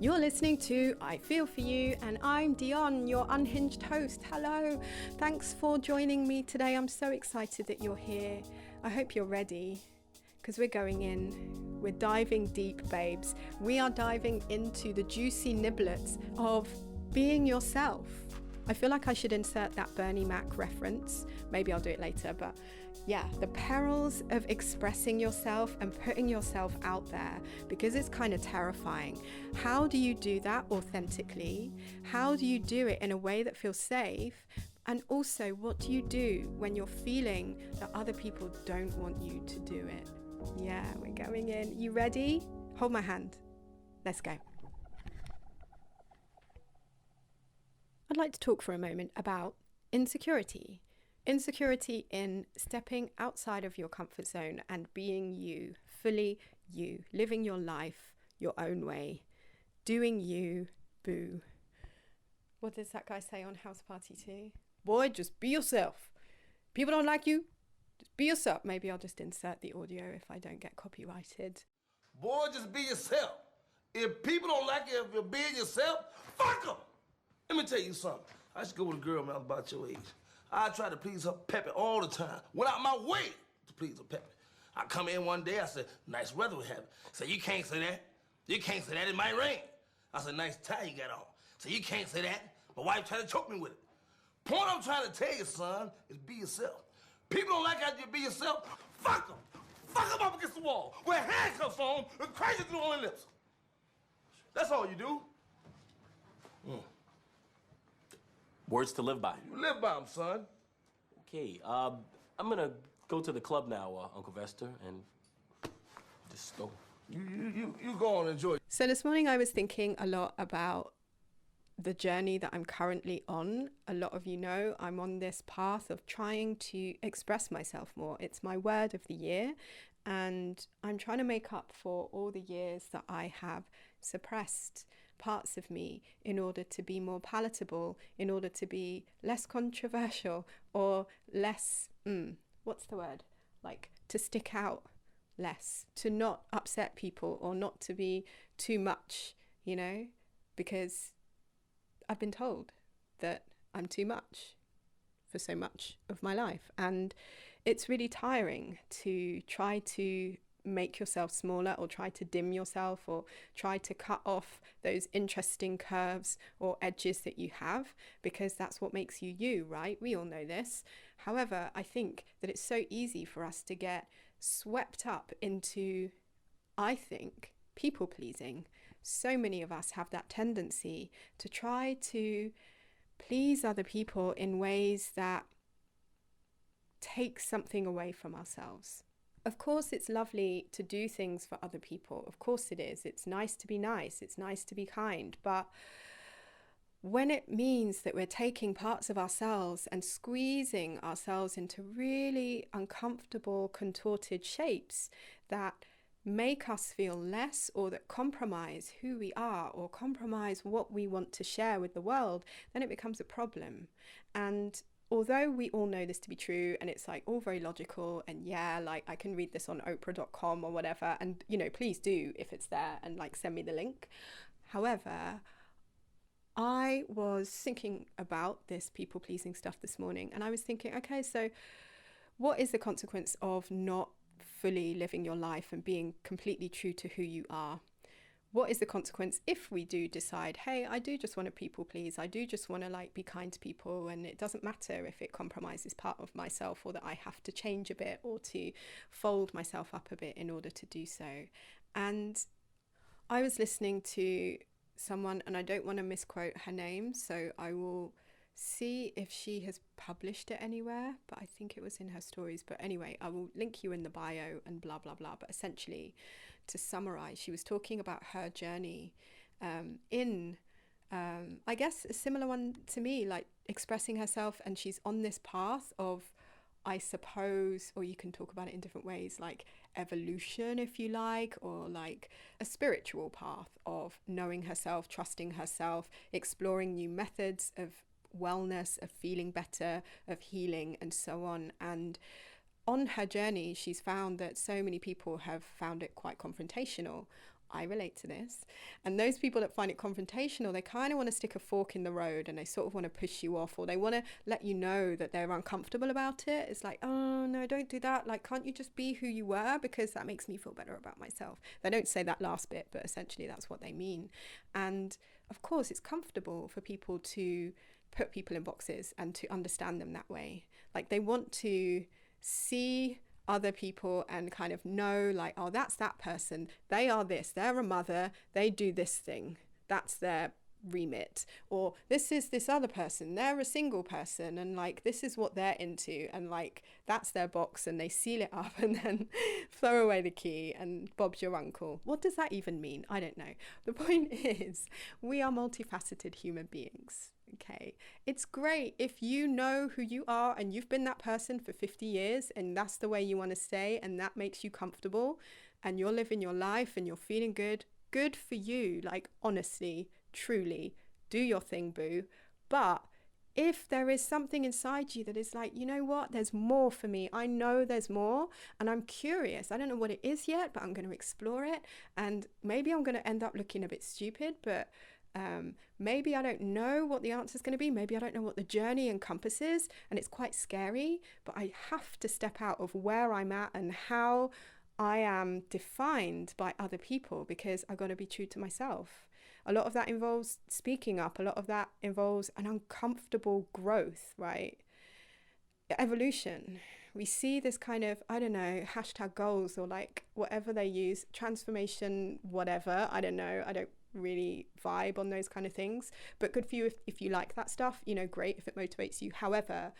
You're listening to I Feel For You, and I'm Dionne, your unhinged host. Hello, thanks for joining me today. I'm so excited that you're here. I hope you're ready, because we're going in. We're diving deep, babes. We are diving into the juicy niblets of being yourself. I feel like I should insert that Bernie Mac reference. Maybe I'll do it later, but yeah, the perils of expressing yourself and putting yourself out there, because it's kind of terrifying. How do you do that authentically? How do you do it in a way that feels safe? And also, what do you do when you're feeling that other people don't want you to do it? Yeah, we're going in. You ready? Hold my hand. Let's go. I'd like to talk for a moment about insecurity. Insecurity in stepping outside of your comfort zone and being you, fully you, living your life your own way, doing you, boo. What does that guy say on House Party 2? Boy, just be yourself. People don't like you, just be yourself. Maybe I'll just insert the audio if I don't get copyrighted. Boy, just be yourself. If people don't like you, if you're being yourself, fuck them. Let me tell you something. I used to go with a girl, man, about your age. I tried to please her peppy all the time. Went out my way to please her peppy. I come in one day, I said, nice weather we have. Said, you can't say that. You can't say that, it might rain. I said, nice tie you got on. Said, you can't say that. My wife tried to choke me with it. Point I'm trying to tell you, son, is be yourself. People don't like how you be yourself, fuck them. Fuck them up against the wall. Wear handcuffs on and crazy through on their lips. That's all you do. Words to live by. You live by them, son. Okay, I'm gonna go to the club now, Uncle Vester, and just go. You go on and enjoy. So this morning I was thinking a lot about the journey that I'm currently on. A lot of you know I'm on this path of trying to express myself more. It's my word of the year, and I'm trying to make up for all the years that I have suppressed parts of me in order to be more palatable, in order to be less controversial or less, what's the word? Like to stick out less, to not upset people or not to be too much, you know, because I've been told that I'm too much for so much of my life. And it's really tiring to try to make yourself smaller or try to dim yourself or try to cut off those interesting curves or edges that you have, because that's what makes you you, right? We all know this. However, I think that it's so easy for us to get swept up into, I think, people pleasing. So many of us have that tendency to try to please other people in ways that take something away from ourselves. Of course, it's lovely to do things for other people. Of course it is. It's nice to be nice. It's nice to be kind. But when it means that we're taking parts of ourselves and squeezing ourselves into really uncomfortable, contorted shapes that make us feel less, or that compromise who we are or compromise what we want to share with the world, then it becomes a problem. And although we all know this to be true, and it's like all very logical, and yeah, like I can read this on oprah.com or whatever, and you know, please do if it's there, and like send me the link. However, I was thinking about this people pleasing stuff this morning, and I was thinking, okay, so what is the consequence of not fully living your life and being completely true to who you are? What is the consequence if we do decide, hey, I do just want to people please, I do just want to like be kind to people, and it doesn't matter if it compromises part of myself or that I have to change a bit or to fold myself up a bit in order to do so. And I was listening to someone, and I don't want to misquote her name, so I will see if she has published it anywhere, but I think it was in her stories. But anyway, I will link you in the bio and blah blah blah. But essentially, to summarize, she was talking about her journey in I guess a similar one to me, like expressing herself, and she's on this path of I suppose, or you can talk about it in different ways, like evolution, if you like, or like a spiritual path of knowing herself, trusting herself, exploring new methods of wellness, of feeling better, of healing, and so on. And on her journey, she's found that so many people have found it quite confrontational. I relate to this. And those people that find it confrontational, they kind of want to stick a fork in the road, and they sort of want to push you off, or they want to let you know that they're uncomfortable about it. It's like, oh no, don't do that. Like, can't you just be who you were? Because that makes me feel better about myself. They don't say that last bit, but essentially that's what they mean. And of course, it's comfortable for people to put people in boxes and to understand them that way. Like, they want to see other people and kind of know, like, oh, that's that person, they are this, they're a mother, they do this thing, that's their remit. Or this is this other person, they're a single person, and like this is what they're into, and like that's their box, and they seal it up and then throw away the key and Bob's your uncle. What does that even mean? I don't know. The point is, we are multifaceted human beings. Okay, it's great if you know who you are and you've been that person for 50 years and that's the way you want to stay and that makes you comfortable and you're living your life and you're feeling good. Good for you. Like, honestly, truly, do your thing, boo. But if there is something inside you that is like, you know what, there's more for me. I know there's more and I'm curious. I don't know what it is yet, but I'm going to explore it. And maybe I'm going to end up looking a bit stupid, but maybe I don't know what the answer is going to be. Maybe I don't know what the journey encompasses, and it's quite scary, but I have to step out of where I'm at and how I am defined by other people, because I've got to be true to myself. A lot of that involves speaking up. A lot of that involves an uncomfortable growth, right? Evolution. We see this kind of, I don't know, hashtag goals or like whatever they use, transformation, whatever. I don't know. I don't really vibe on those kind of things, but good for you if you like that stuff, you know, great if it motivates you. However,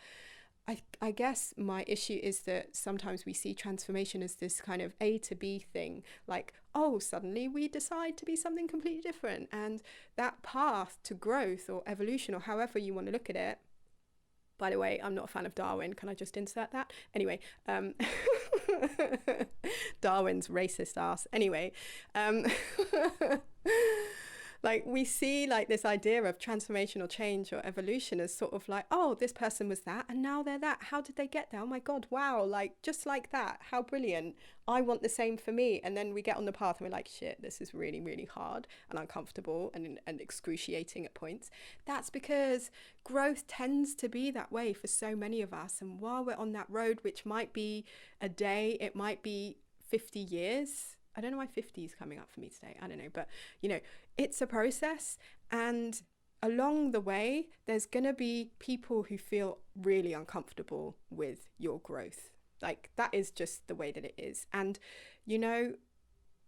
I guess my issue is that sometimes we see transformation as this kind of A to B thing, like, oh, suddenly we decide to be something completely different, and that path to growth or evolution or however you want to look at it. By the way, I'm not a fan of Darwin. Can I just insert that? Anyway, Darwin's racist ass. Anyway, like we see like this idea of transformational change or evolution as sort of like, oh, this person was that and now they're that. How did they get there? Oh my God, wow. Like just like that. How brilliant. I want the same for me. And then we get on the path and we're like, shit, this is really, really hard and uncomfortable and excruciating at points. That's because growth tends to be that way for so many of us. And while we're on that road, which might be a day, it might be 50 years. I don't know why 50 is coming up for me today. I don't know. But, you know, it's a process. And along the way, there's going to be people who feel really uncomfortable with your growth. Like, that is just the way that it is. And, you know,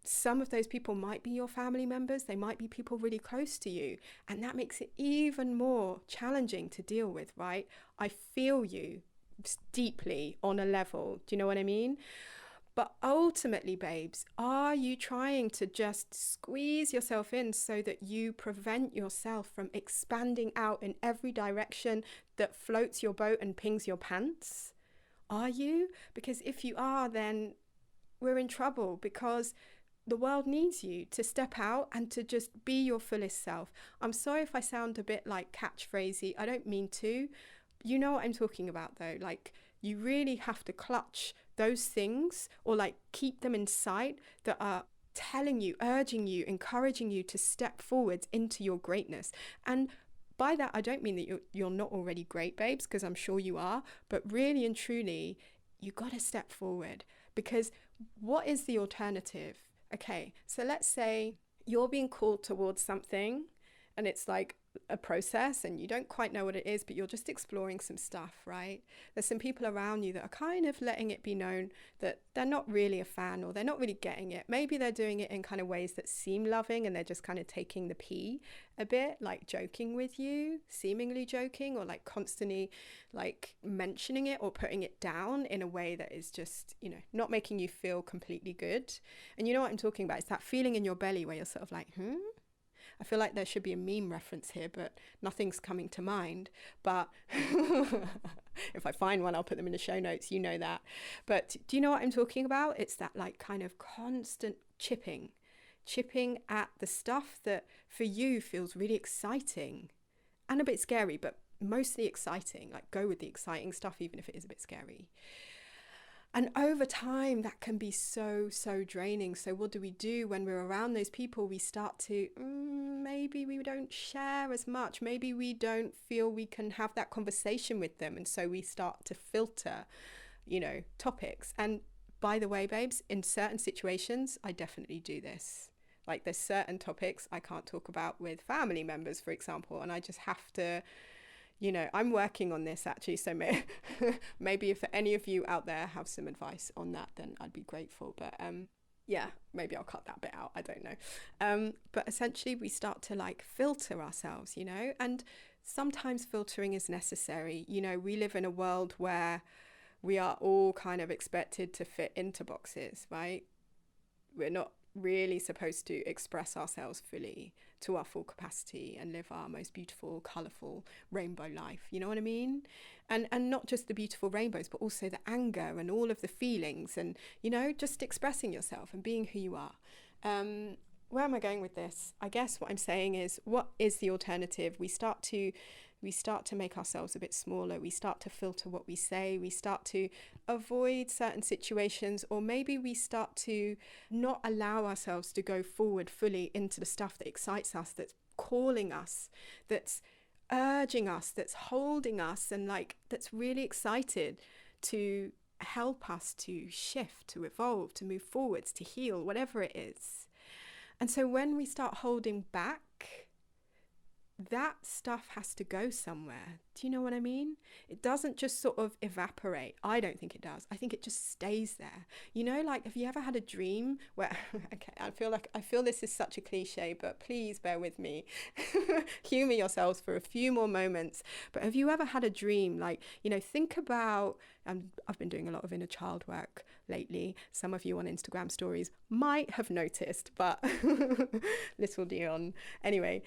some of those people might be your family members. They might be people really close to you. And that makes it even more challenging to deal with, right? I feel you deeply on a level. Do you know what I mean? But ultimately, babes, are you trying to just squeeze yourself in so that you prevent yourself from expanding out in every direction that floats your boat and pings your pants? Are you? Because if you are, then we're in trouble, because the world needs you to step out and to just be your fullest self. I'm sorry if I sound a bit like catchphrasey. I don't mean to. You know what I'm talking about though. Like, you really have to clutch those things or like keep them in sight that are telling you, urging you, encouraging you to step forwards into your greatness. And by that, I don't mean that you're not already great, babes, because I'm sure you are, but really and truly, you got to step forward, because what is the alternative? Okay, so let's say you're being called towards something and it's like a process and you don't quite know what it is, but you're just exploring some stuff, right? There's some people around you that are kind of letting it be known that they're not really a fan, or they're not really getting it. Maybe they're doing it in kind of ways that seem loving and they're just kind of taking the pee a bit, like joking with you, seemingly joking, or like constantly like mentioning it or putting it down in a way that is just, you know, not making you feel completely good. And you know what I'm talking about? It's that feeling in your belly where you're sort of like, I feel like there should be a meme reference here, but nothing's coming to mind. But If I find one, I'll put them in the show notes. You know that. But do you know what I'm talking about? It's that like kind of constant chipping at the stuff that for you feels really exciting and a bit scary, but mostly exciting. Like go with the exciting stuff, even if it is a bit scary. And over time, that can be so draining. So what do when we're around those people? We start to, maybe we don't share as much. Maybe we don't feel we can have that conversation with them. And so we start to filter, topics. And by the way, babes, in certain situations, I definitely do this. Like there's certain topics I can't talk about with family members, for example. And I just have to, I'm working on this actually, so maybe if any of you out there have some advice on that, then I'd be grateful. But yeah, maybe I'll cut that bit out, I don't know. But essentially we start to like filter ourselves, and sometimes filtering is necessary. We live in a world where we are all kind of expected to fit into boxes, right? We're not really supposed to express ourselves fully to our full capacity and live our most beautiful, colourful rainbow life. You know what I mean? And not just the beautiful rainbows, but also the anger and all of the feelings and, just expressing yourself and being who you are. Where am I going with this? I guess what I'm saying is, what is the alternative? We start to make ourselves a bit smaller. We start to filter what we say. We start to avoid certain situations, or maybe we start to not allow ourselves to go forward fully into the stuff that excites us, that's calling us, that's urging us, that's holding us, and like that's really excited to help us to shift, to evolve, to move forwards, to heal, whatever it is. And so when we start holding back, that stuff has to go somewhere. Do you know what I mean? It doesn't just sort of evaporate. I don't think it does. I think it just stays there. Like, have you ever had a dream where, okay, I feel this is such a cliche, but please bear with me. Humor yourselves for a few more moments. But have you ever had a dream? Like, think about, I've been doing a lot of inner child work lately. Some of you on Instagram stories might have noticed, but little Dionne. Anyway,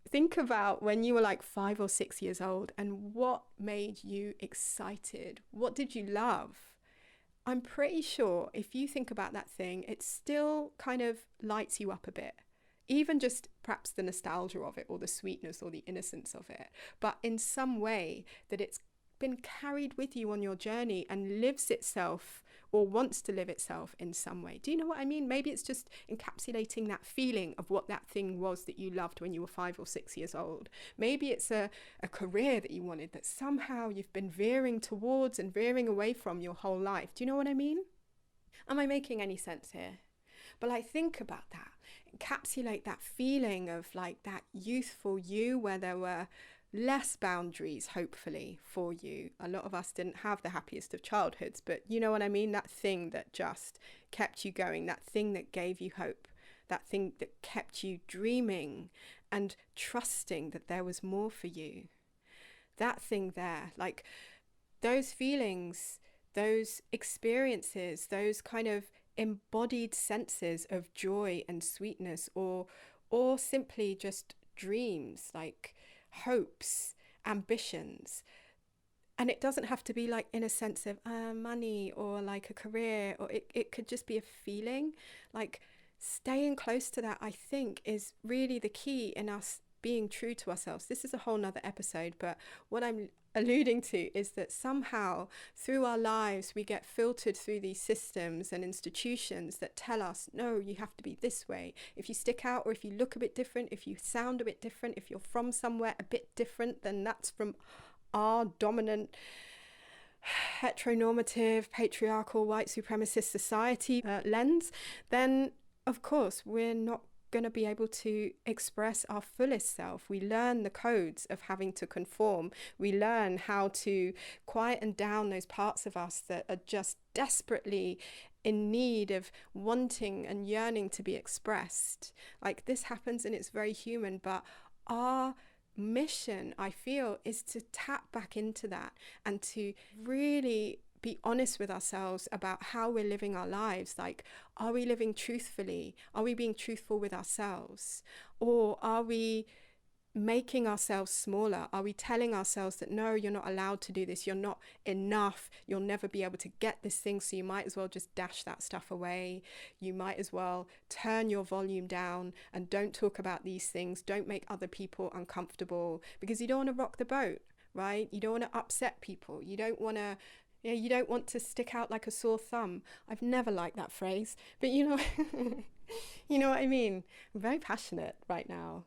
think about when you were like 5 or 6 years old and what made you excited. What did you love? I'm pretty sure if you think about that thing, it still kind of lights you up a bit. Even just perhaps the nostalgia of it, or the sweetness or the innocence of it. But in some way that it's been carried with you on your journey and lives itself, or wants to live itself in some way. Do you know what I mean? Maybe it's just encapsulating that feeling of what that thing was that you loved when you were 5 or 6 years old. Maybe it's a career that you wanted that somehow you've been veering towards and veering away from your whole life. Do you know what I mean? Am I making any sense here? But like, think about that. Encapsulate that feeling of like that youthful you, where there were less boundaries, hopefully, for you. A lot of us didn't have the happiest of childhoods, but you know what I mean? That thing that just kept you going, that thing that gave you hope, that thing that kept you dreaming and trusting that there was more for you. That thing there, like those feelings, those experiences, those kind of embodied senses of joy and sweetness, or simply just dreams, like hopes, ambitions. And it doesn't have to be like in a sense of money or like a career, or it could just be a feeling. Like staying close to that, I think, is really the key in us being true to ourselves. This is a whole nother episode, but what I'm alluding to is that somehow through our lives we get filtered through these systems and institutions that tell us, no, you have to be this way. If you stick out, or if you look a bit different, if you sound a bit different, if you're from somewhere a bit different, then that's from our dominant heteronormative patriarchal white supremacist society lens, then of course we're not going to be able to express our fullest self. We learn the codes of having to conform. We learn how to quieten down those parts of us that are just desperately in need of wanting and yearning to be expressed. Like, this happens and it's very human, but our mission, I feel, is to tap back into that and to really be honest with ourselves about how we're living our lives. Like, are we living truthfully? Are we being truthful with ourselves? Or are we making ourselves smaller? Are we telling ourselves that no, you're not allowed to do this, you're not enough, you'll never be able to get this thing, so you might as well just dash that stuff away, you might as well turn your volume down and don't talk about these things, don't make other people uncomfortable, because you don't want to rock the boat, right? You don't want to upset people, you don't want to stick out like a sore thumb. I've never liked that phrase, but you know you know what I mean. I'm very passionate right now.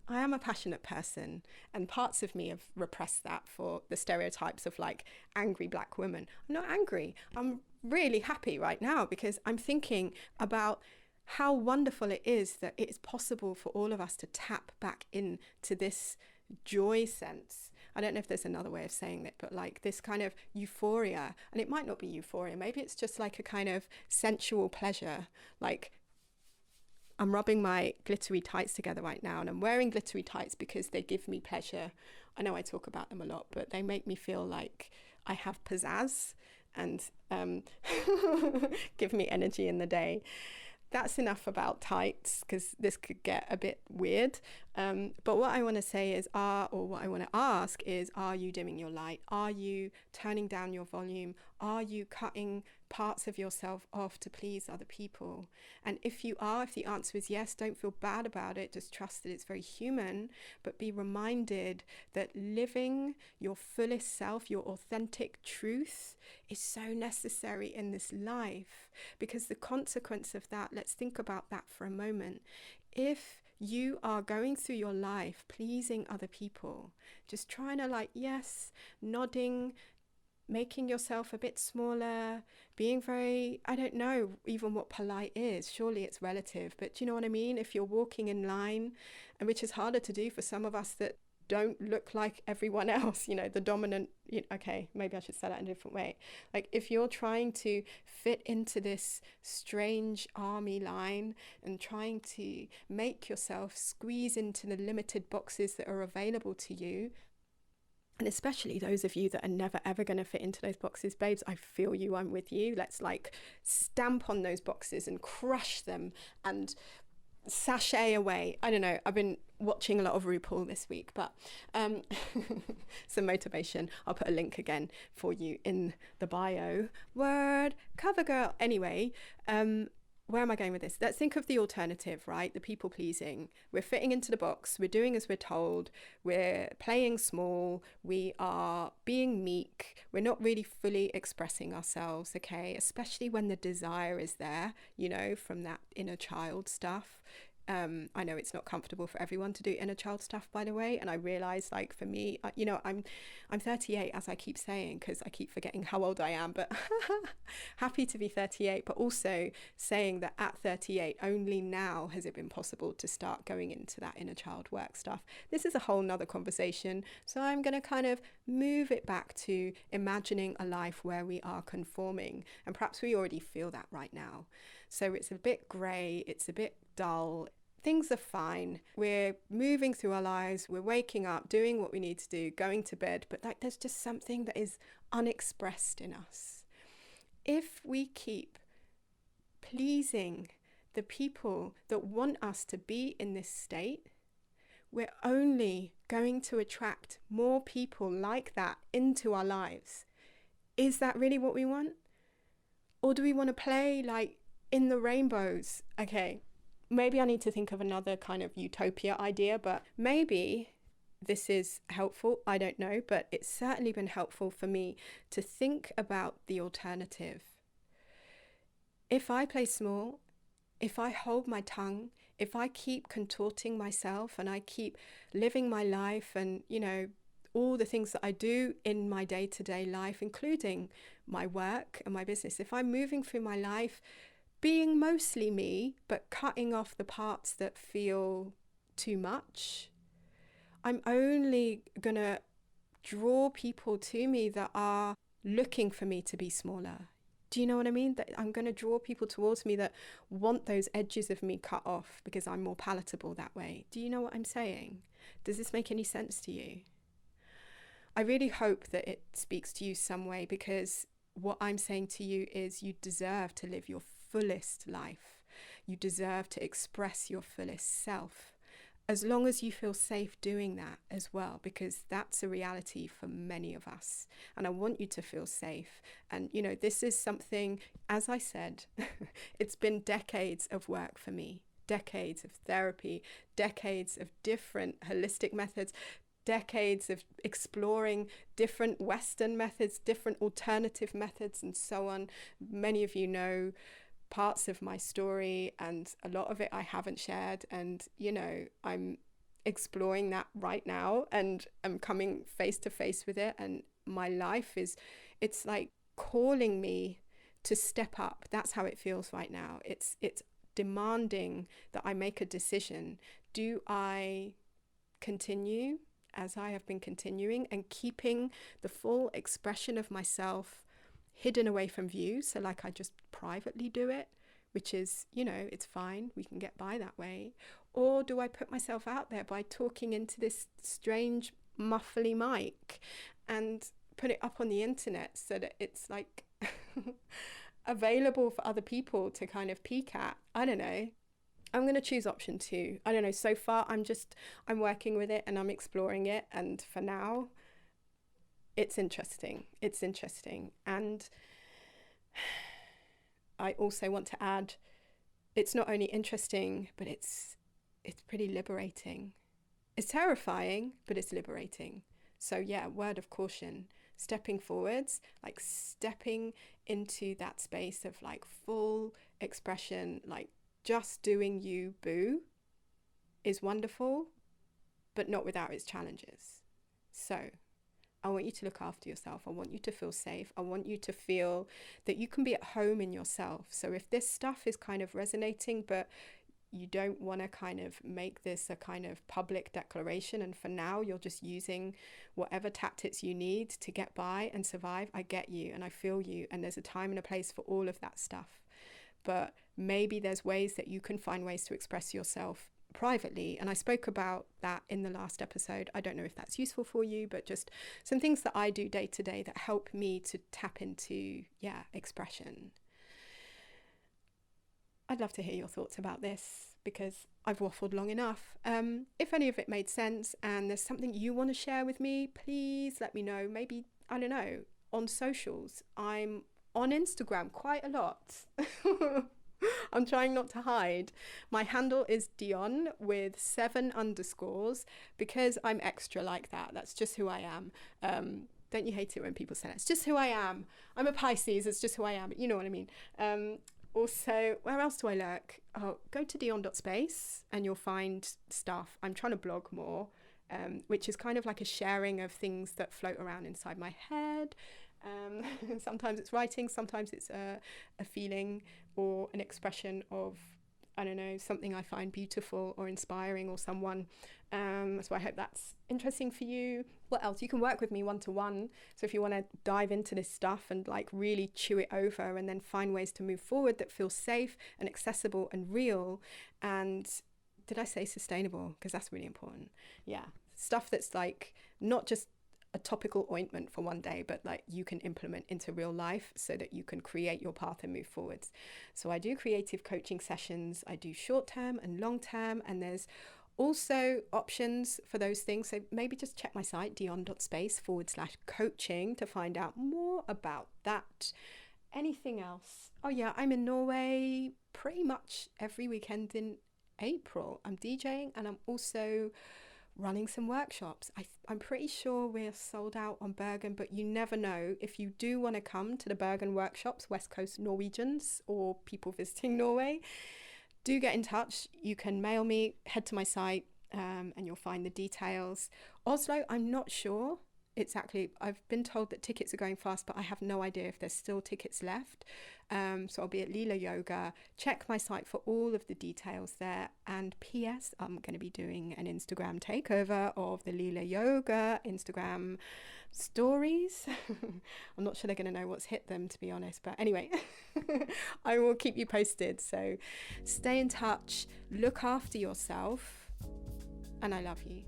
I am a passionate person, and parts of me have repressed that for the stereotypes of like angry black women. I'm not angry. I'm really happy right now because I'm thinking about how wonderful it is that it is possible for all of us to tap back into this joy sense. I don't know if there's another way of saying it, but like this kind of euphoria, and it might not be euphoria. Maybe it's just like a kind of sensual pleasure, like I'm rubbing my glittery tights together right now, and I'm wearing glittery tights because they give me pleasure. I know I talk about them a lot, but they make me feel like I have pizzazz and give me energy in the day. That's enough about tights, because this could get a bit weird. But what I want to say is, what I want to ask is, are you dimming your light? Are you turning down your volume? Are you cutting parts of yourself off to please other people? And if you are, if the answer is yes, don't feel bad about it. Just trust that it's very human, but be reminded that living your fullest self, your authentic truth, is so necessary in this life, because the consequence of that, let's think about that for a moment. If you are going through your life pleasing other people, just trying to like, yes, nodding, making yourself a bit smaller, being very, I don't know even what polite is, surely it's relative, but do you know what I mean? If you're walking in line, and which is harder to do for some of us that don't look like everyone else, you know, the dominant, okay, maybe I should say that in a different way. Like if you're trying to fit into this strange army line and trying to make yourself squeeze into the limited boxes that are available to you, and especially those of you that are never ever going to fit into those boxes, babes, I feel you, I'm with you. Let's like stamp on those boxes and crush them and sashay away. I don't know, I've been watching a lot of RuPaul this week, but some motivation. I'll put a link again for you in the bio. Word, cover girl. Anyway, where am I going with this? Let's think of the alternative, right? The people pleasing. We're fitting into the box. We're doing as we're told. We're playing small. We are being meek. We're not really fully expressing ourselves, okay? Especially when the desire is there, you know, from that inner child stuff. I know it's not comfortable for everyone to do inner child stuff, by the way. And I realize, like, for me, you know, I'm 38, as I keep saying, because I keep forgetting how old I am, but happy to be 38, but also saying that at 38, only now has it been possible to start going into that inner child work stuff. This is a whole nother conversation. So I'm going to kind of move it back to imagining a life where we are conforming. And perhaps we already feel that right now. So it's a bit grey, it's a bit dull. Things are fine. We're moving through our lives. We're waking up, doing what we need to do, going to bed. But like, there's just something that is unexpressed in us. If we keep pleasing the people that want us to be in this state, we're only going to attract more people like that into our lives. Is that really what we want? Or do we want to play like in the rainbows? Okay. Maybe I need to think of another kind of utopia idea, but maybe this is helpful. I don't know, but it's certainly been helpful for me to think about the alternative. If I play small, if I hold my tongue, if I keep contorting myself and I keep living my life and, you know, all the things that I do in my day-to-day life, including my work and my business, if I'm moving through my life being mostly me, but cutting off the parts that feel too much, I'm only gonna draw people to me that are looking for me to be smaller. Do you know what I mean? That I'm gonna draw people towards me that want those edges of me cut off because I'm more palatable that way. Do you know what I'm saying? Does this make any sense to you? I really hope that it speaks to you some way, because what I'm saying to you is you deserve to live your fullest life. You deserve to express your fullest self. as long as you feel safe doing that as well, because that's a reality for many of us. And I want you to feel safe. And, you know, this is something, as I said, it's been decades of work for me, decades of therapy, decades of different holistic methods, decades of exploring different Western methods, different alternative methods, and so on. Many of you know parts of my story, and a lot of it I haven't shared, and you know, I'm exploring that right now, and I'm coming face to face with it, and my life is, it's like calling me to step up. That's how it feels right now. It's demanding that I make a decision. Do I continue as I have been continuing and keeping the full expression of myself hidden away from view, so like I just privately do it, which is, you know, it's fine, we can get by that way? Or do I put myself out there by talking into this strange muffly mic and put it up on the internet so that it's like available for other people to kind of peek at? I don't know. I'm going to choose option 2. I don't know. So far, I'm working with it and I'm exploring it. And for now, it's interesting. It's interesting. And I also want to add, it's not only interesting, but it's pretty liberating. It's terrifying, but it's liberating. So yeah, word of caution, stepping forwards, like stepping into that space of like full expression, like just doing you, boo, is wonderful, but not without its challenges. So I want you to look after yourself. I want you to feel safe. I want you to feel that you can be at home in yourself. So if this stuff is kind of resonating, but you don't want to kind of make this a kind of public declaration, and for now you're just using whatever tactics you need to get by and survive, I get you and I feel you, and there's a time and a place for all of that stuff. But maybe there's ways that you can find ways to express yourself privately, and I spoke about that in the last episode. I don't know if that's useful for you, but just some things that I do day to day that help me to tap into expression. I'd love to hear your thoughts about this, because I've waffled long enough. If any of it made sense and there's something you want to share with me, please let me know. Maybe, I don't know, on socials. I'm on Instagram quite a lot. I'm trying not to hide. My handle is Dionne with 7 underscores, because I'm extra like that. That's just who I am. Don't you hate it when people say that? It's just who I am. I'm a Pisces. It's just who I am. You know what I mean? Also, where else do I lurk? Oh, go to dionne.space and you'll find stuff. I'm trying to blog more, which is kind of like a sharing of things that float around inside my head. Sometimes it's writing, sometimes it's a feeling or an expression of, I don't know, something I find beautiful or inspiring, or someone. So I hope that's interesting for you. What else? You can work with me one-to-one. So if you want to dive into this stuff and like really chew it over and then find ways to move forward that feel safe and accessible and real, and did I say sustainable? Because that's really important. Yeah, stuff that's like not just a topical ointment for one day, but like you can implement into real life so that you can create your path and move forwards. So I do creative coaching sessions. I do short term and long term, and there's also options for those things. So maybe just check my site, dionne.space/coaching, to find out more about that. Anything else? Oh yeah, I'm in Norway pretty much every weekend in April. I'm DJing and I'm also running some workshops. I'm pretty sure we're sold out on Bergen, but you never know. If you do want to come to the Bergen workshops, West Coast Norwegians or people visiting Norway, do get in touch. You can mail me, head to my site, and you'll find the details. Oslo, I'm not sure exactly. I've been told that tickets are going fast, but I have no idea if there's still tickets left. So I'll be at Lila Yoga. Check my site for all of the details there. And P.S., I'm going to be doing an Instagram takeover of the Lila Yoga Instagram stories. I'm not sure they're going to know what's hit them, to be honest. But anyway, I will keep you posted. So stay in touch, look after yourself, and I love you.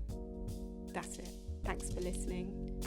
That's it. Thanks for listening.